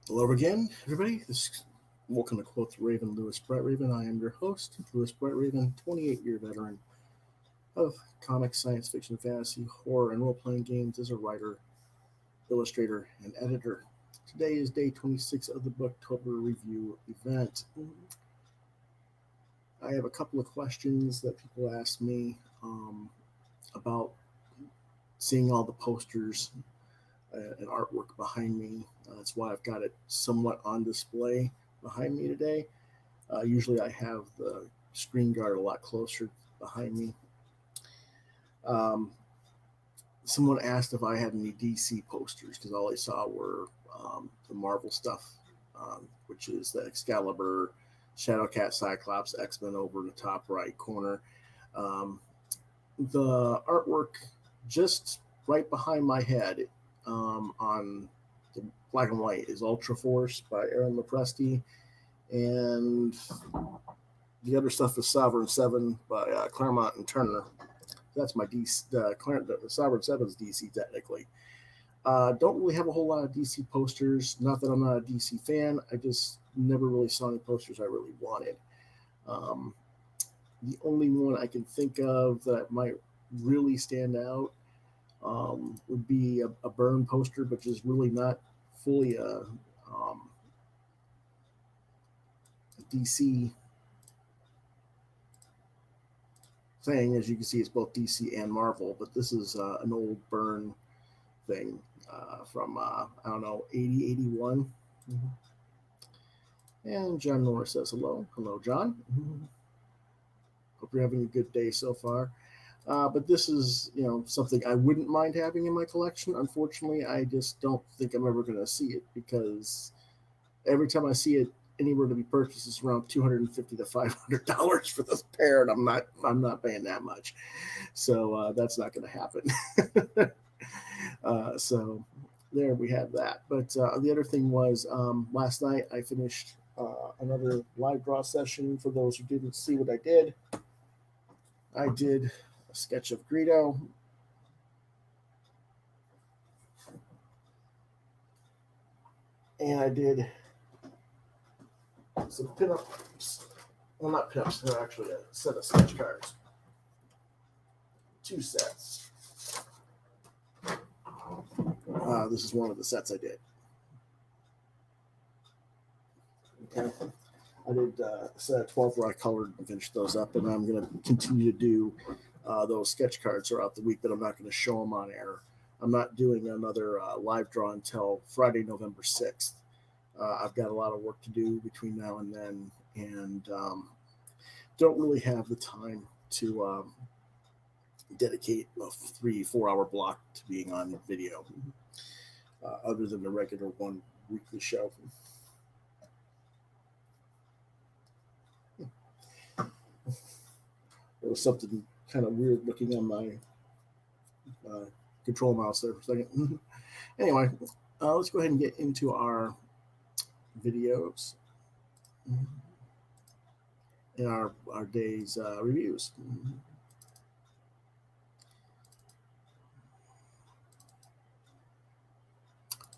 Hello again, everybody. Welcome to Quoth Raven, Lewis Brett Raven. I am your host, Lewis Brett Raven, 28-year veteran of comics, science fiction, fantasy, horror, and role-playing games as a writer, illustrator, and editor. Today is day 26 of the Booktober review event. I have a couple of questions that people ask me about seeing all the posters and artwork behind me. That's why I've got it somewhat on display behind me today. Usually I have the screen guard a lot closer behind me. Um, Someone asked if I had any DC posters because all I saw were the Marvel stuff, which is the Excalibur, Shadowcat, Cyclops, X-Men over in the top right corner. Um, the artwork just right behind my head on the black and white is Ultra Force by Aaron Lopresti, and the other stuff is Sovereign Seven by Claremont and Turner. That's my DC. The Sovereign Seven's DC technically. Don't really have a whole lot of DC posters. Not that I'm not a DC fan. I just never really saw any posters I really wanted. Um, the only one I can think of that might really stand out would be a burn poster, which is really not fully a DC thing. As you can see, it's both DC and Marvel, but this is an old burn thing from, I don't know, 80, 81. And John Norris says hello. Hello, John. Hope you're having a good day so far. But this is, something I wouldn't mind having in my collection. Unfortunately, I just don't think I'm ever going to see it because every time I see it anywhere to be purchased, it's around $250 to $500 for this pair, and I'm not paying that much. So that's not going to happen. So there we have that. But the other thing was last night I finished another live draw session. For those who didn't see what I did a sketch of Greedo. And I did some pinups. Well, not pinups, they're actually a set of sketch cards. 2 sets. This is one of the sets I did. Okay. I did a set of 12 where I colored and finished those up, and I'm going to continue to do those sketch cards throughout the week, but I'm not going to show them on air. I'm not doing another live draw until Friday, November 6th. I've got a lot of work to do between now and then, and don't really have the time to dedicate a 3-4 hour block to being on video, other than the regular one weekly show. There was something kind of weird looking on my control mouse there for a second. Anyway, let's go ahead and get into our videos in our day's reviews.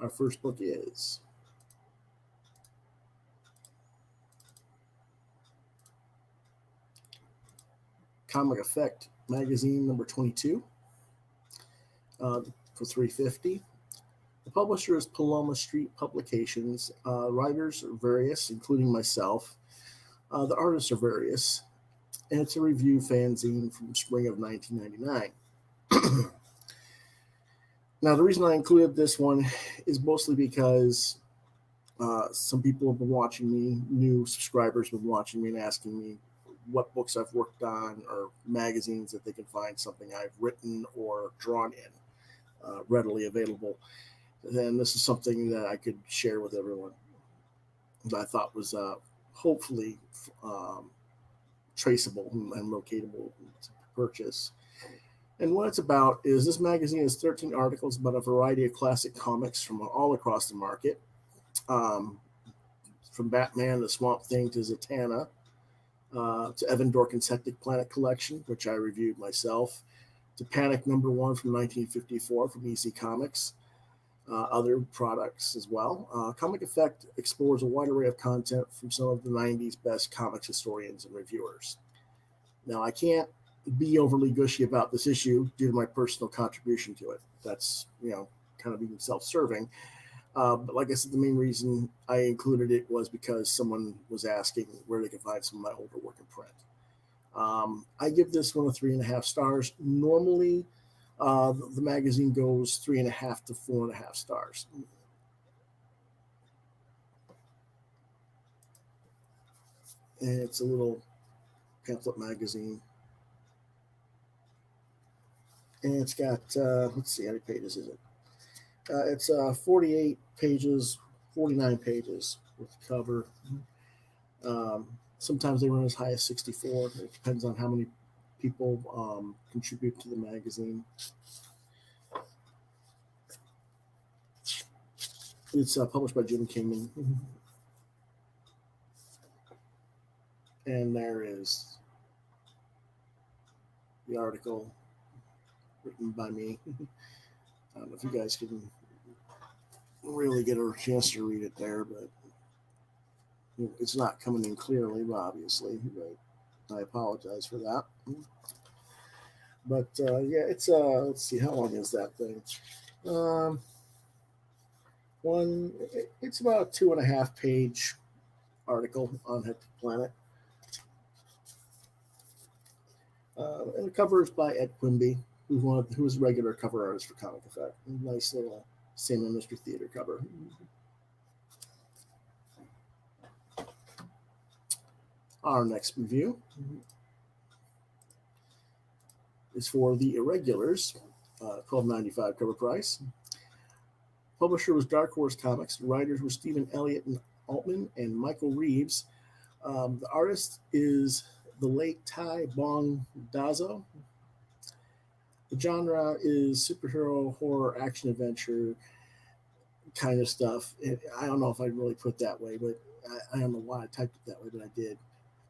Our first book is Comic Effect magazine number 22 for $3.50. The publisher is Paloma Street Publications. Writers are various, including myself. The artists are various, and it's a review fanzine from spring of 1999. Now, the reason I included this one is mostly because some people have been watching me, new subscribers have been watching me and asking me what books I've worked on or magazines that they can find something I've written or drawn in readily available. And this is something that I could share with everyone that I thought was hopefully traceable and locatable to purchase. And what it's about is this magazine has 13 articles about a variety of classic comics from all across the market, from Batman to Swamp Thing to Zatanna, to Evan Dorkin's Hectic Planet Collection, which I reviewed myself, to Panic #1 from 1954 from EC Comics, other products as well. Comic Effect explores a wide array of content from some of the 90s best comics historians and reviewers. Now, I can't be overly gushy about this issue due to my personal contribution to it. That's, kind of being self serving. But like I said, the main reason I included it was because someone was asking where they could find some of my older work in print. I give this one a 3.5 stars. Normally, the magazine goes 3.5 to 4.5 stars. And it's a little pamphlet magazine. And it's got, let's see, how many pages is it? It's 48 pages, 49 pages with the cover. Sometimes they run as high as 64. It depends on how many people contribute to the magazine. It's published by Jim Kingman. And there is the article written by me. I don't know if you guys can really get a chance to read it there, but it's not coming in clearly, obviously, but I apologize for that. But yeah, it's let's see, how long is that thing? It's about a 2.5 page article on Hectic Planet. And the cover is by Ed Quimby, who was a regular cover artist for Comic Effect. Nice little Salmon Mystery Theater cover. Our next review is for the Irregulars, $12.95 cover price. Publisher was Dark Horse Comics. Writers were Stephen Elliott and Altman and Michael Reeves. The artist is the late Ty Bong Dazo. The genre is superhero, horror, action, adventure kind of stuff. I don't know if I'd really put it that way, but I don't know why I typed it that way, but I did.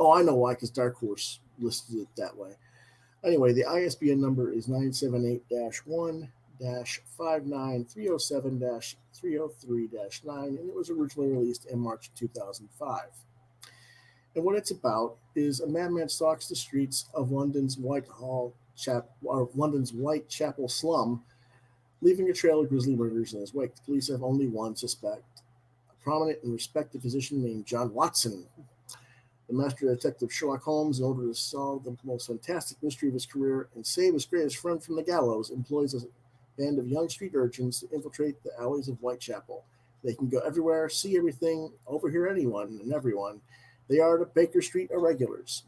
Oh, I know why, because Dark Horse listed it that way. Anyway, the ISBN number is 978-1-59307-303-9, and it was originally released in March 2005. And what it's about is a madman stalks the streets of London's Whitechapel slum, leaving a trail of grisly murders in his wake. The police have only one suspect, a prominent and respected physician named John Watson. The master detective Sherlock Holmes, in order to solve the most fantastic mystery of his career and save his greatest friend from the gallows, employs a band of young street urchins to infiltrate the alleys of Whitechapel. They can go everywhere, see everything, overhear anyone and everyone. They are the Baker Street Irregulars.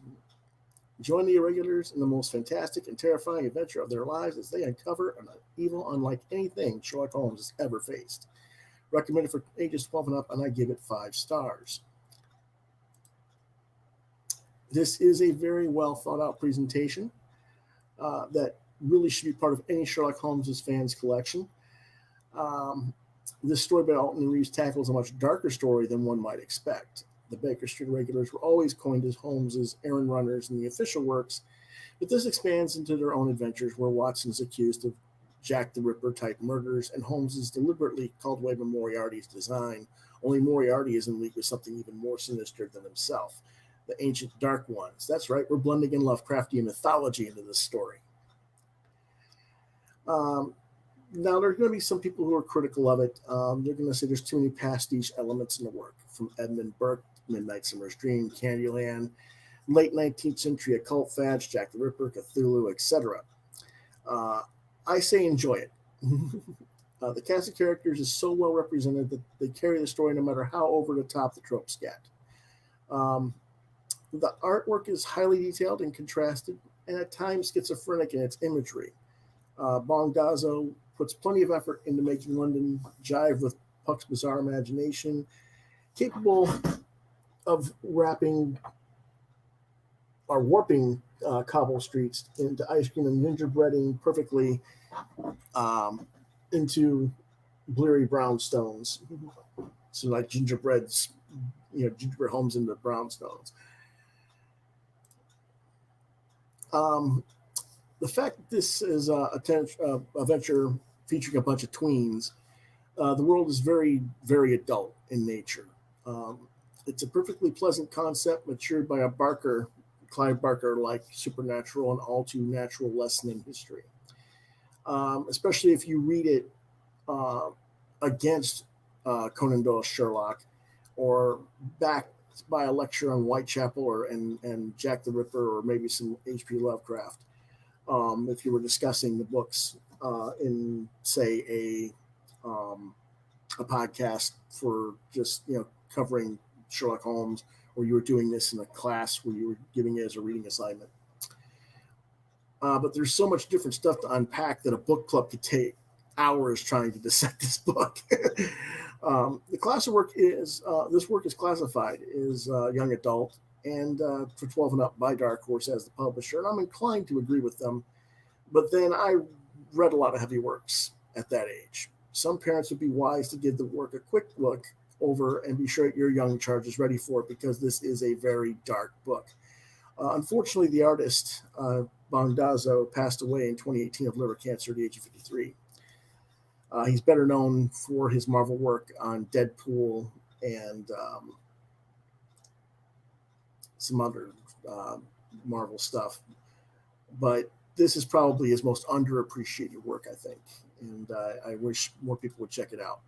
Join the Irregulars in the most fantastic and terrifying adventure of their lives as they uncover an evil unlike anything Sherlock Holmes has ever faced. Recommended for ages 12 and up, and I give it 5 stars. This is a very well thought out presentation that really should be part of any Sherlock Holmes' fans collection. This story by Alton Reeves tackles a much darker story than one might expect. The Baker Street Regulars were always coined as Holmes's errand runners in the official works, but this expands into their own adventures where Watson's accused of Jack the Ripper type murders and Holmes is deliberately called away by Moriarty's design, only Moriarty is in league with something even more sinister than himself, the ancient Dark Ones. That's right, we're blending in Lovecraftian mythology into this story. Now, there's going to be some people who are critical of it. They're going to say there's too many pastiche elements in the work, from Edmund Burke, Midnight Summer's Dream, Candyland, late 19th century occult fads, Jack the Ripper, Cthulhu, etc. I say enjoy it. The cast of characters is so well represented that they carry the story no matter how over the top the tropes get. The artwork is highly detailed and contrasted, and at times schizophrenic in its imagery. Bong Dazo puts plenty of effort into making London jive with Puck's bizarre imagination, capable of warping cobble streets into ice cream and gingerbreading perfectly into bleary brownstones. So like gingerbread homes into brownstones. The fact that this is a venture featuring a bunch of tweens The world is very, very adult in nature. It's a perfectly pleasant concept matured by a Clive Barker like supernatural and all too natural lesson in history. Especially if you read it uh, against Conan Doyle's Sherlock, or backed by a lecture on Whitechapel and Jack the Ripper, or maybe some H.P. Lovecraft. If you were discussing the books in, say, a podcast for just covering Sherlock Holmes, or you were doing this in a class where you were giving it as a reading assignment. But there's so much different stuff to unpack that a book club could take hours trying to dissect this book. The class of work is this work is classified as young adult and for 12 and up by Dark Horse as the publisher, and I'm inclined to agree with them. But then I read a lot of heavy works at that age. Some parents would be wise to give the work a quick look over and be sure your young charge is ready for it, because this is a very dark book. Unfortunately, the artist, Bongdazo, passed away in 2018 of liver cancer at the age of 53. He's better known for his Marvel work on Deadpool and some other Marvel stuff. But this is probably his most underappreciated work, I think. And I wish more people would check it out.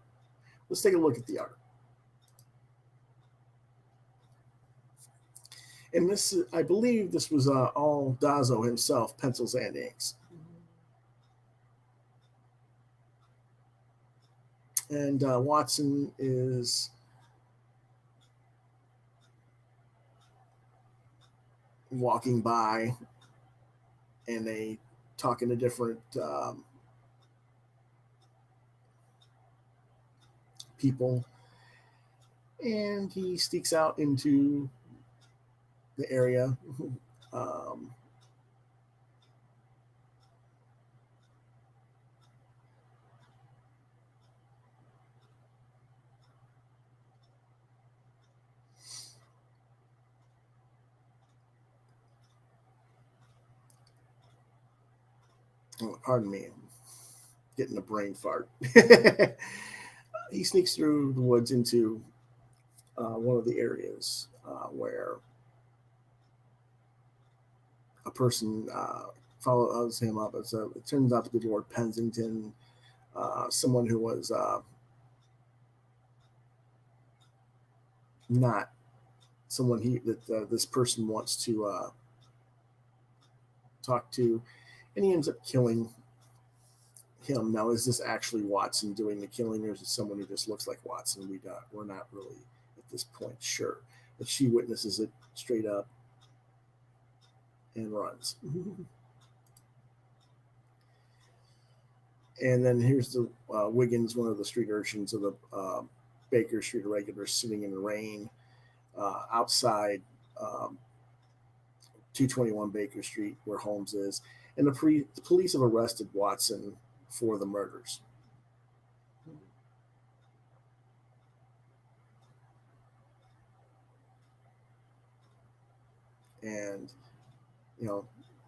Let's take a look at the art. And this, I believe this was all Dazo himself, pencils and inks. And Watson is walking by, and they talking to different people, and he sneaks out into the area. Pardon me, I'm getting a brain fart. He sneaks through the woods into one of the areas where a person follows him up. It turns out to be Lord Pensington, someone who was not someone that this person wants to talk to, and he ends up killing him. Now, is this actually Watson doing the killing, or is it someone who just looks like Watson? We're not really at this point sure, but she witnesses it straight up and runs. And then here's the Wiggins, one of the street urchins of the Baker Street Irregulars, sitting in the rain outside 221 Baker Street, where Holmes is, and the police have arrested Watson for the murders. And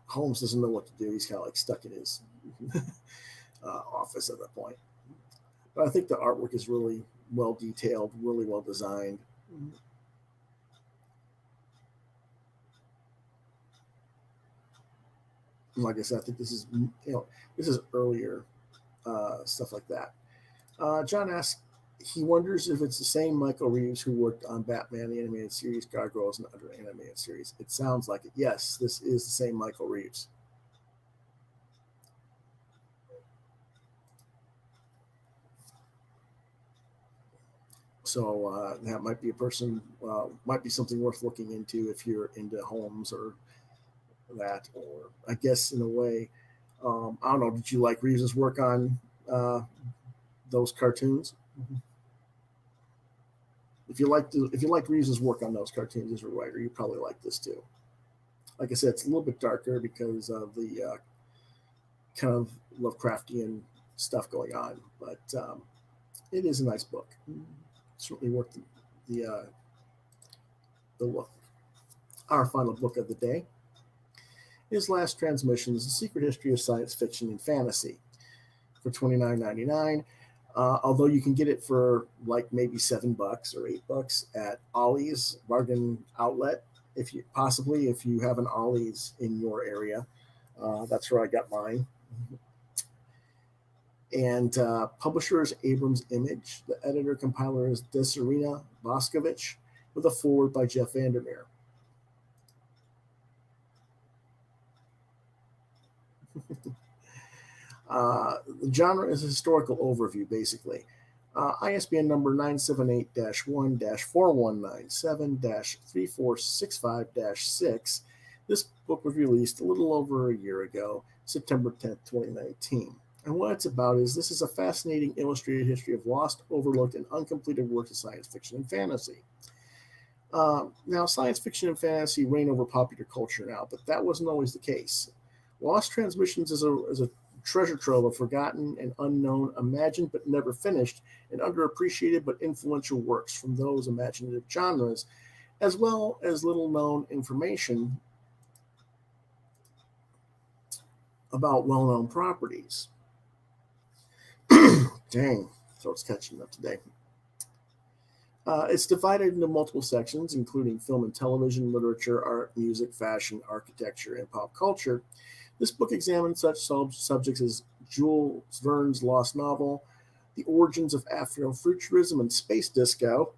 Holmes doesn't know what to do. He's kind of like stuck in his office at that point. But I think the artwork is really well detailed, really well designed. Like I said, I think this is earlier stuff like that. John asks, he wonders if it's the same Michael Reeves who worked on Batman, the animated series, Gargoyles, and other animated series. It sounds like it. Yes, this is the same Michael Reeves. So that might be a person, might be something worth looking into if you're into Holmes or that, or I guess in a way, I don't know. Did you like Reeves's work on those cartoons? If you like Reeves's work on those cartoons as a writer, you probably like this too. Like I said, it's a little bit darker because of the kind of Lovecraftian stuff going on, but it is a nice book. Certainly worth the look. Our final book of the day is Last Transmissions: The Secret History of Science Fiction and Fantasy, for $29.99. Although you can get it for like maybe $7 or $8 at Ollie's bargain outlet, if you have an Ollie's in your area. That's where I got mine. And publisher is Abrams Image. The editor compiler is Desirina Boscovich, with a foreword by Jeff Vandermeer. The genre is a historical overview, basically. ISBN number 978-1-4197-3465-6. This book was released a little over a year ago, September 10th, 2019. And what it's about is this is a fascinating illustrated history of lost, overlooked, and uncompleted works of science fiction and fantasy. Now, science fiction and fantasy reign over popular culture now, but that wasn't always the case. Lost Transmissions is a treasure trove of forgotten and unknown, imagined but never finished, and underappreciated but influential works from those imaginative genres, as well as little known information about well known properties. Dang, throat's catching up today. It's divided into multiple sections, including film and television, literature, art, music, fashion, architecture, and pop culture. This book examines such subjects as Jules Verne's lost novel, the origins of Afrofuturism and space disco,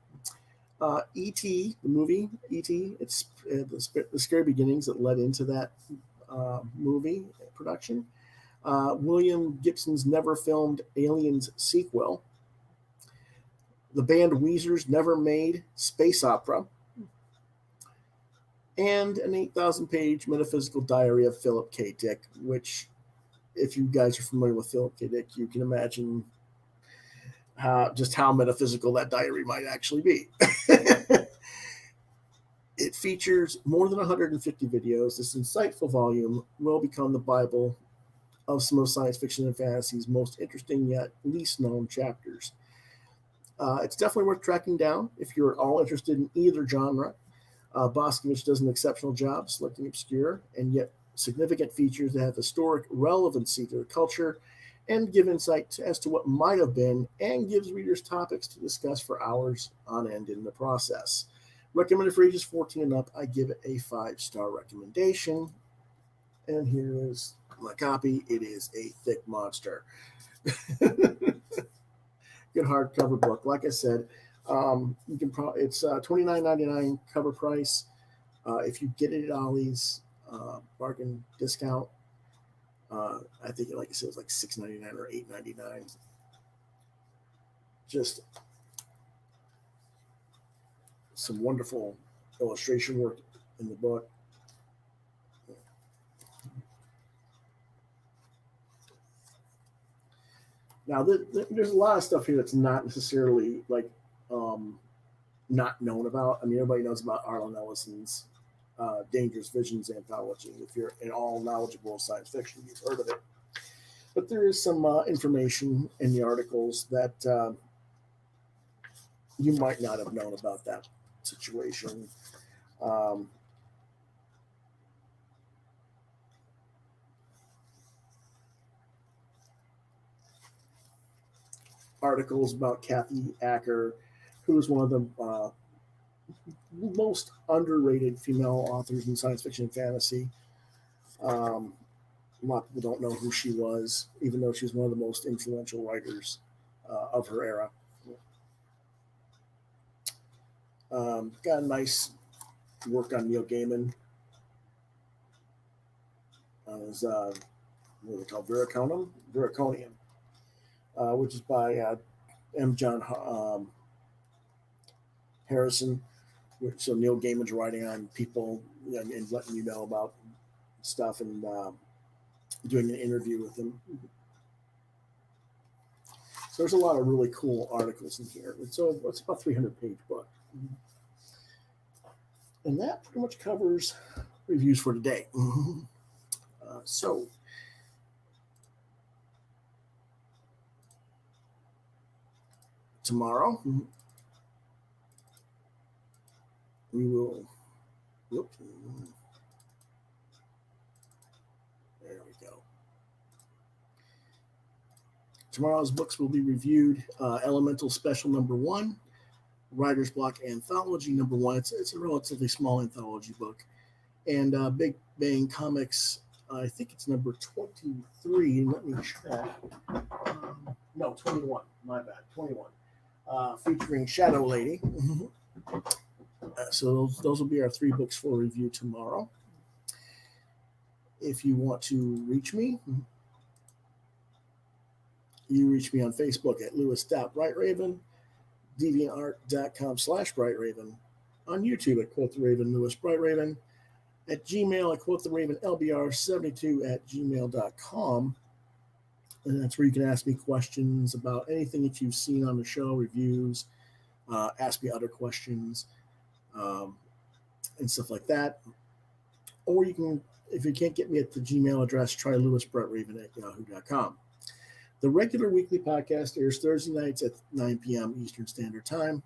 E.T., the movie E.T., it's the scary beginnings that led into that movie production, William Gibson's never filmed Aliens sequel, the band Weezer's never made space opera, and an 8,000-page metaphysical diary of Philip K. Dick, which, if you guys are familiar with Philip K. Dick, you can imagine just how metaphysical that diary might actually be. It features more than 150 videos. This insightful volume will become the Bible of some of science fiction and fantasy's most interesting yet least known chapters. It's definitely worth tracking down if you're at all interested in either genre. Boscovich does an exceptional job selecting obscure and yet significant features that have historic relevancy to the culture and give insight as to what might have been, and gives readers topics to discuss for hours on end in the process. Recommended for ages 14 and up. I give it a 5-star recommendation. And here is my copy. It is a thick monster. Good hardcover book. Like I said, you can it's $29.99 cover price. If you get it at Ollie's bargain discount, I think, like I said, it was like $6.99 or $8.99. Just some wonderful illustration work in the book. Now, there's a lot of stuff here that's not necessarily like not known about. I mean, everybody knows about Arlen Ellison's Dangerous Visions anthology. If you're at all knowledgeable of science fiction, you've heard of it. But there is some information in the articles that you might not have known about that situation. Articles about Kathy Acker, who is one of the most underrated female authors in science fiction and fantasy. A lot of people don't know who she was, even though she's one of the most influential writers of her era. Got a nice work on Neil Gaiman on his, what are they called, Veraconium, which is by M. John Harrison. So Neil Gaiman's writing on people and letting you know about stuff and doing an interview with them. So there's a lot of really cool articles in here. So it's about a 300-page book. And that pretty much covers reviews for today. So tomorrow we will, there we go. Tomorrow's books will be reviewed. Elemental Special number 1, Writer's Block Anthology number 1. It's a relatively small anthology book. And Big Bang Comics, I think it's number 23. Let me check. No, 21. My bad. 21. Featuring Shadow Lady. So those will be our 3 books for review tomorrow. If you want to reach me, you reach me on Facebook at lewis.brightraven, deviantart.com/brightraven, on YouTube at Quoth the Raven, Lewis Brightraven, at Gmail at quoththeravenlbr72@gmail.com. And that's where you can ask me questions about anything that you've seen on the show, reviews, ask me other questions, and stuff like that. Or you can, if you can't get me at the Gmail address, try lewisbrightраven@yahoo.com. The regular weekly podcast airs Thursday nights at 9 p.m. Eastern Standard Time.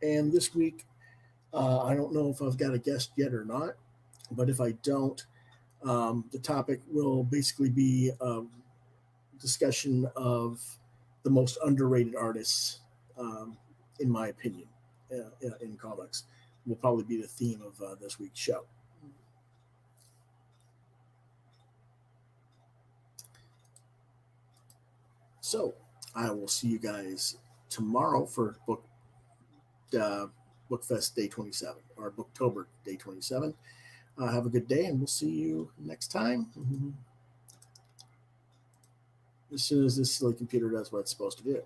And this week, I don't know if I've got a guest yet or not, but if I don't, the topic will basically be a discussion of the most underrated artists, in my opinion, in comics. Will probably be the theme of this week's show. So I will see you guys tomorrow for Bookfest Day 27, or Booktober Day 27. Have a good day, and we'll see you next time. As soon as this silly computer does what it's supposed to do.